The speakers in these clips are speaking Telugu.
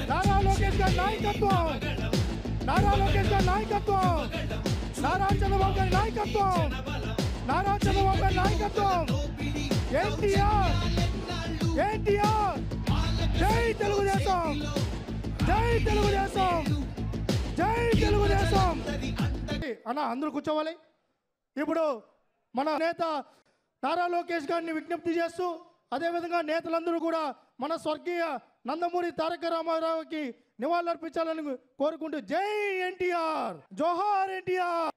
నారా లోకేష్ గారి నాయకత్వం, నారా లోకేష్ గారి నాయకత్వం, నారా చంద్రబాబు గారి నాయకత్వం, నారా చంద్రబాబు గారి నాయకత్వం, ఎన్టీఆర్ ఎన్టీఆర్, జై తెలుగుదేశం, జై తెలుగుదేశం, జై తెలుగుదేశం. అన్న అందరూ కూర్చోవాలి. ఇప్పుడు మన నేత నారా లోకేష్ గారిని విజ్ఞప్తి చేస్తూ, అదేవిధంగా నేతలందరూ కూడా మన స్వర్గీయ నందమూరి తారక రామారావుకి నివాళులర్పించాలని కోరుకుంటూ జై ఎన్టీఆర్, జోహార్ ఎన్టీఆర్,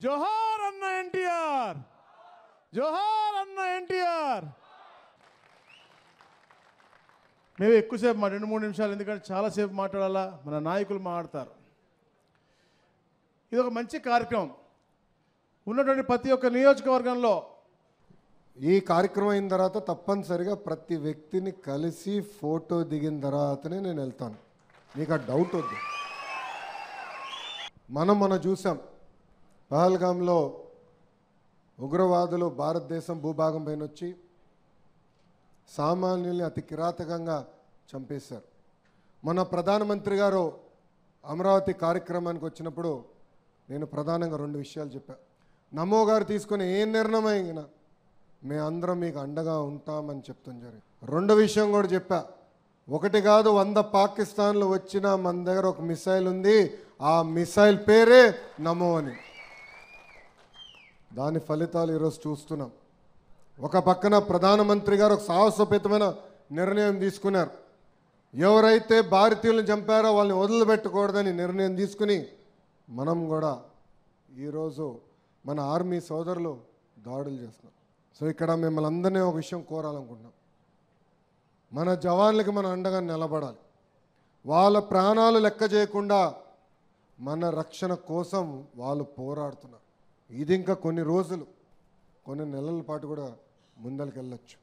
జోహార్ అన్న ఎన్టీఆర్, జోహార్ అన్న ఎన్టీఆర్. మేము ఎక్కువసేపు 2-3 నిమిషాలు, ఎందుకంటే చాలాసేపు మాట్లాడాలా, మన నాయకులు మాట్లాడతారు. ఇది ఒక మంచి కార్యక్రమం. ఉన్నటువంటి ప్రతి ఒక్క నియోజకవర్గంలో ఈ కార్యక్రమం అయిన తర్వాత తప్పనిసరిగా ప్రతి వ్యక్తిని కలిసి ఫోటో దిగిన తర్వాతనే నేను వెళ్తాను. మీకు ఆ డౌట్ వద్దు. మనం చూసాం పహల్గామ్లో ఉగ్రవాదులు భారతదేశం భూభాగం పైన వచ్చి సామాన్యుల్ని అతి కిరాతకంగా చంపేశారు. మన ప్రధానమంత్రి గారు అమరావతి కార్యక్రమానికి వచ్చినప్పుడు నేను ప్రధానంగా 2 విషయాలు చెప్పాను. నమో గారు తీసుకునే ఏ నిర్ణయం అయినా మేమందరం మీకు అండగా ఉంటామని చెప్తాం జరిగింది. 2 విషయం కూడా చెప్పా. 1 కాదు 100 పాకిస్తాన్లు వచ్చినా మన దగ్గర ఒక మిసైల్ ఉంది, ఆ మిసైల్ పేరే నమో అని. దాని ఫలితాలు ఈరోజు చూస్తున్నాం. ఒక పక్కన ప్రధానమంత్రి గారు ఒక సాహసోపేతమైన నిర్ణయం తీసుకున్నారు. ఎవరైతే భారతీయులను చంపారో వాళ్ళని వదిలిపెట్టకూడదని నిర్ణయం తీసుకుని మనం కూడా ఈరోజు మన ఆర్మీ సోదరులు దాడులు చేస్తున్నాం. సో ఇక్కడ మిమ్మల్ని అందరినీ ఒక విషయం కోరాలనుకుంటున్నాం. మన జవాన్లకి మనం అండగా నిలబడాలి. వాళ్ళ ప్రాణాలు లెక్క చేయకుండా మన రక్షణ కోసం వాళ్ళు పోరాడుతున్నారు. ఇది ఇంకా కొన్ని రోజులు, కొన్ని నెలల పాటు కూడా ముందరికి వెళ్ళొచ్చు.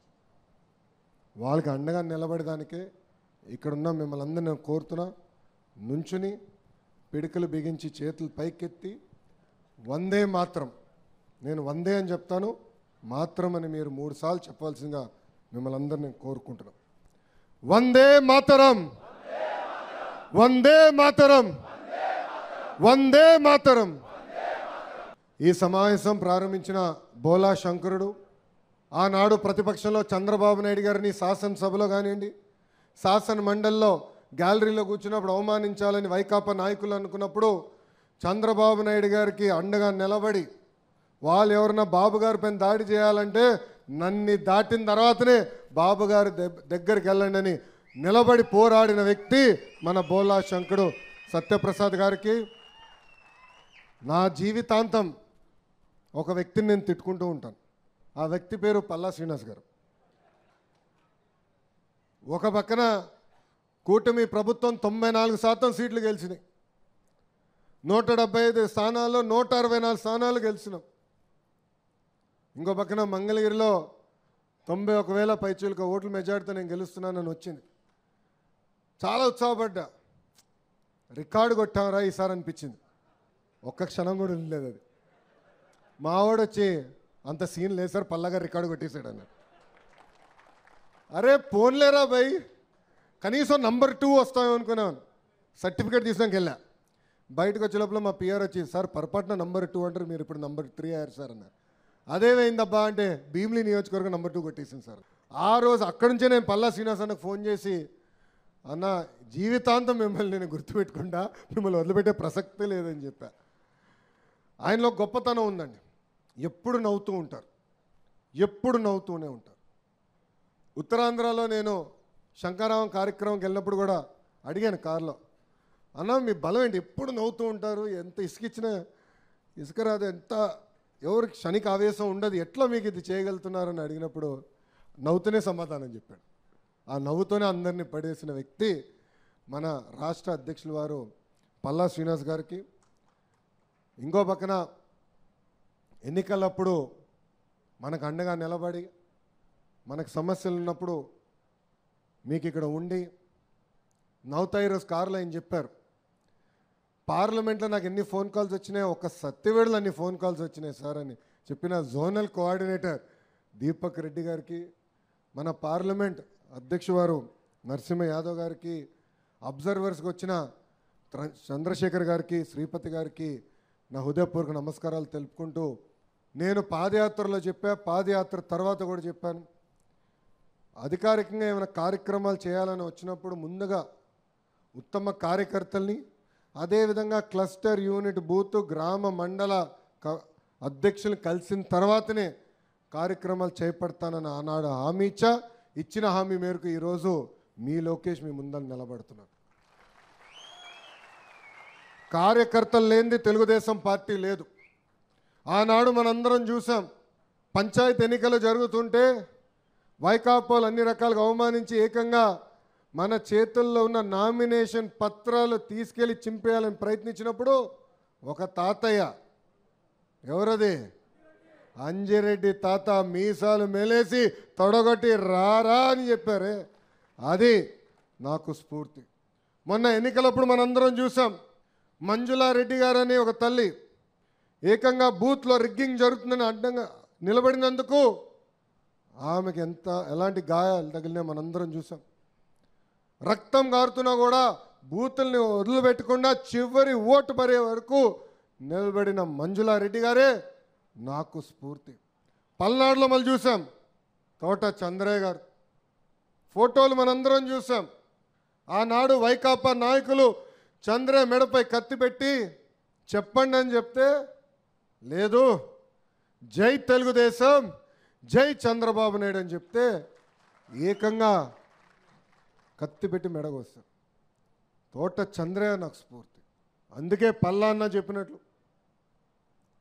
వాళ్ళకి అండగా నిలబడడానికే ఇక్కడున్న మిమ్మల్ని అందరినీ నేను కోరుతున్నా. నుంచుని పిడికలు బిగించి చేతులు పైకెత్తి వందే మాత్రం, నేను వందే అని చెప్తాను, మాత్రం అని మీరు 3 సార్లు చెప్పాల్సిందిగా మిమ్మల్ని అందరినీ కోరుకుంటున్నాం. వందే మాతరం, వందే మాతరం, వందే మాతరం. ఈ సమావేశం ప్రారంభించిన బోలా శంకరుడు, ఆనాడు ప్రతిపక్షంలో చంద్రబాబు నాయుడు గారిని శాసనసభలో కానివ్వండి, శాసన మండలిలో గ్యాలరీలో కూర్చున్నప్పుడు అవమానించాలని వైకాపా నాయకులు అనుకున్నప్పుడు చంద్రబాబు నాయుడు గారికి అండగా నిలబడి, వాళ్ళు ఎవరన్నా బాబు గారి పైన దాడి చేయాలంటే నన్ను దాటిన తర్వాతనే బాబు గారి దగ్గరికి వెళ్ళండి అని నిలబడి పోరాడిన వ్యక్తి మన బోలా శంకరుడు సత్యప్రసాద్ గారికి. నా జీవితాంతం ఒక వ్యక్తిని నేను తిట్టుకుంటూ ఉంటాను. ఆ వ్యక్తి పేరు పల్లా శ్రీనివాస్ గారు. ఒక పక్కన కూటమి ప్రభుత్వం 94% సీట్లు గెలిచినాయి. 175 స్థానాల్లో 164 స్థానాలు గెలిచినాం. ఇంకో పక్కన మంగళగిరిలో 91,000 పైచీలక ఓట్ల మెజార్టీతో నేను గెలుస్తున్నానని వచ్చింది. చాలా ఉత్సాహపడ్డా. రికార్డు కొట్టామరా ఈసారి అనిపించింది. ఒక్క క్షణం కూడా లేదు అది. మావాడు వచ్చి అంత సీన్ లేదు సార్, పల్లగా రికార్డు కొట్టేశాడు అన్నాడు. అరే పోన్లేరా భయ్, కనీసం నంబర్ 2 వస్తామో అనుకున్నాను. సర్టిఫికేట్ తీసుకుని వెళ్ళా. బయటకు వచ్చే లోపల మా పిఆర్ వచ్చి, సార్ పొరపాటున నంబర్ 2 అంటారు, మీరు ఇప్పుడు నంబర్ 3 అయ్యారు సార్ అన్నారు. అదేమైందబ్బా అంటే భీమిలి నియోజకవర్గం నంబర్ 2 కొట్టేసింది సార్. ఆ రోజు అక్కడి నుంచే నేను పల్లా శ్రీనివాస్ అన్నకు ఫోన్ చేసి, అన్న జీవితాంతం మిమ్మల్ని నేను గుర్తుపెట్టుకుంటా, మిమ్మల్ని వదిలిపెట్టే ప్రసక్తే లేదని చెప్పా. ఆయనలో గొప్పతనం ఉందండి. ఎప్పుడు నవ్వుతూ ఉంటారు, ఎప్పుడు నవ్వుతూనే ఉంటారు. ఉత్తరాంధ్రలో నేను శంకరావం కార్యక్రమంకి వెళ్ళినప్పుడు కూడా అడిగాను కారులో, అన్న మీ బలం ఏంటి, ఎప్పుడు నవ్వుతూ ఉంటారు, ఎంత ఇసుకిచ్చినా ఇసుక రాదు, ఎంత ఎవరికి క్షణిక ఆవేశం ఉండదు, ఎట్లా మీకు ఇది చేయగలుగుతున్నారని అడిగినప్పుడు నవ్వుతూనే సమాధానం చెప్పాడు. ఆ నవ్వుతోనే అందరినీ పడేసిన వ్యక్తి మన రాష్ట్ర అధ్యక్షుల వారు పల్లా శ్రీనివాస్ గారికి. ఇంకో పక్కన ఎన్నికలప్పుడు మనకు అండగా నిలబడి, మనకు సమస్యలు ఉన్నప్పుడు మీకు ఇక్కడ ఉండి నవ్వుతా. ఈరోజు కారులో ఆయన చెప్పారు, పార్లమెంట్లో నాకు ఎన్ని ఫోన్ కాల్స్ వచ్చినాయి, ఒక సత్యవేడులో అన్ని ఫోన్ కాల్స్ వచ్చినాయి సార్ అని చెప్పిన జోనల్ కోఆర్డినేటర్ దీపక్ రెడ్డి గారికి, మన పార్లమెంట్ అధ్యక్షుడు వారు నరసింహ యాదవ్ గారికి, అబ్జర్వర్స్కి వచ్చిన చంద్రశేఖర్ గారికి, శ్రీపతి గారికి నా హృదయపూర్వక నమస్కారాలు తెలుపుకుంటూ, నేను పాదయాత్రలో చెప్పా, పాదయాత్ర తర్వాత కూడా చెప్పాను, అధికారికంగా ఏమైనా కార్యక్రమాలు చేయాలని వచ్చినప్పుడు ముందుగా ఉత్తమ కార్యకర్తల్ని, అదేవిధంగా క్లస్టర్ యూనిట్ బూత్ గ్రామ మండల అధ్యక్షులు కలిసిన తర్వాతనే కార్యక్రమాలు చేపడతానని ఆనాడు హామీ ఇచ్చిన హామీ మేరకు ఈరోజు మీ లోకేష్ మీ ముందర నిలబడుతున్నారు. కార్యకర్తలు లేనిది తెలుగుదేశం పార్టీ లేదు. ఆనాడు మనందరం చూసాం, పంచాయతీ ఎన్నికలు జరుగుతుంటే వైకాపాలు అన్ని రకాలుగా అవమానించి ఏకంగా మన చేతుల్లో ఉన్న నామినేషన్ పత్రాలు తీసుకెళ్ళి చింపేయాలని ప్రయత్నించినప్పుడు ఒక తాతయ్య, ఎవరది, అంజిరెడ్డి తాత, మీసాలు మెలేసి తొడగొట్టి రారా అని చెప్పారే, అది నాకు స్ఫూర్తి. మొన్న ఎన్నికలప్పుడు మనందరం చూసాం, మంజులారెడ్డి గారు అనే ఒక తల్లి ఏకంగా బూత్లో రిగ్గింగ్ జరుగుతుందని అడ్డంగా నిలబడినందుకు ఆమెకి ఎలాంటి గాయాలు తగిలినా మనందరం చూసాం. రక్తం గారుతున్నా కూడా బూతుల్ని వదిలిపెట్టకుండా చివరి ఓటు పడే వరకు నిలబడిన మంజులారెడ్డి గారే నాకు స్ఫూర్తి. పల్నాడులో మళ్ళీ చూసాం, తోట చంద్రయ్య గారు ఫోటోలు మనందరం చూసాం. ఆనాడు వైకాపా నాయకులు చంద్రయ్య మెడపై కత్తి పెట్టి చెప్పండి అని చెప్తే, లేదు జై తెలుగుదేశం, జై చంద్రబాబు నాయుడు అని చెప్తే ఏకంగా కత్తి పెట్టి మెడగొస్తారు. తోట చంద్రయ్య నాకు స్ఫూర్తి. అందుకే పల్లాన్న చెప్పినట్లు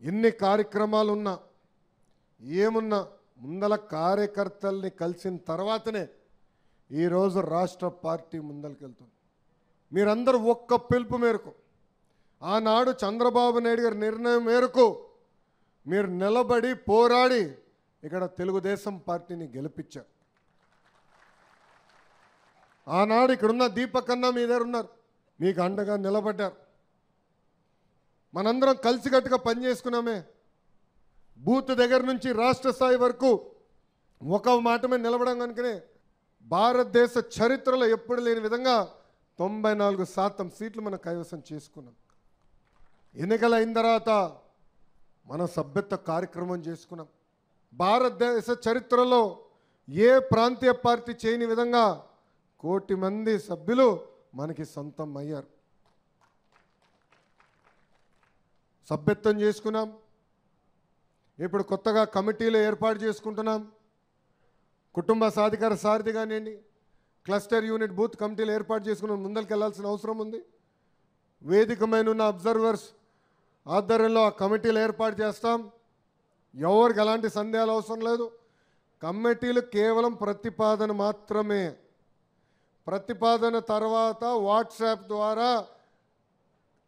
ఎన్ని కార్యక్రమాలు ఉన్నా ఏమున్నా ముందల కార్యకర్తల్ని కలిసిన తర్వాతనే ఈరోజు రాష్ట్ర పార్టీ ముందలకెళ్తుంది. మీరందరూ ఒక్క పిలుపు మేరకు, ఆనాడు చంద్రబాబు నాయుడు గారి నిర్ణయం మేరకు మీరు నిలబడి పోరాడి ఇక్కడ తెలుగుదేశం పార్టీని గెలిపించారు. ఆనాడు ఇక్కడున్న దీపక్ అన్న మీ దగ్గర ఉన్నారు, మీకు అండగా నిలబడ్డారు. మనందరం కలిసికట్టుగా పనిచేసుకున్నామే. బూత్ దగ్గర నుంచి రాష్ట్ర స్థాయి వరకు ఒక మాట మీద నిలబడం కనుకనే భారతదేశ చరిత్రలో ఎప్పుడు లేని విధంగా 94% సీట్లు మనం కైవసం చేసుకున్నాం. ఎన్నికలు అయిన తర్వాత మనం సభ్యత్వ కార్యక్రమం చేసుకున్నాం. భారతదేశ చరిత్రలో ఏ ప్రాంతీయ పార్టీ చేయని విధంగా 1 కోటి మంది సభ్యులు మనకి సొంతం అయ్యారు. సభ్యత్వం చేసుకున్నాం. ఇప్పుడు కొత్తగా కమిటీలు ఏర్పాటు చేసుకుంటున్నాం. కుటుంబ సాధికార సారథి కానివ్వండి, క్లస్టర్ యూనిట్ బూత్ కమిటీలు ఏర్పాటు చేసుకున్నాం. ముందరికి వెళ్ళాల్సిన అవసరం ఉంది. వేదికమైన ఉన్న అబ్జర్వర్స్ ఆధ్వర్యంలో ఆ కమిటీలు ఏర్పాటు చేస్తాం. ఎవరికి ఎలాంటి సందేహాలు అవసరం లేదు. కమిటీలు కేవలం ప్రతిపాదన మాత్రమే. ప్రతిపాదన తర్వాత వాట్సాప్ ద్వారా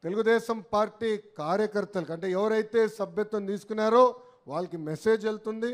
తెలుగుదేశం పార్టీ కార్యకర్తలకు, అంటే ఎవరైతే సభ్యత్వం తీసుకున్నారో వాళ్ళకి మెసేజ్ వెళ్తుంది.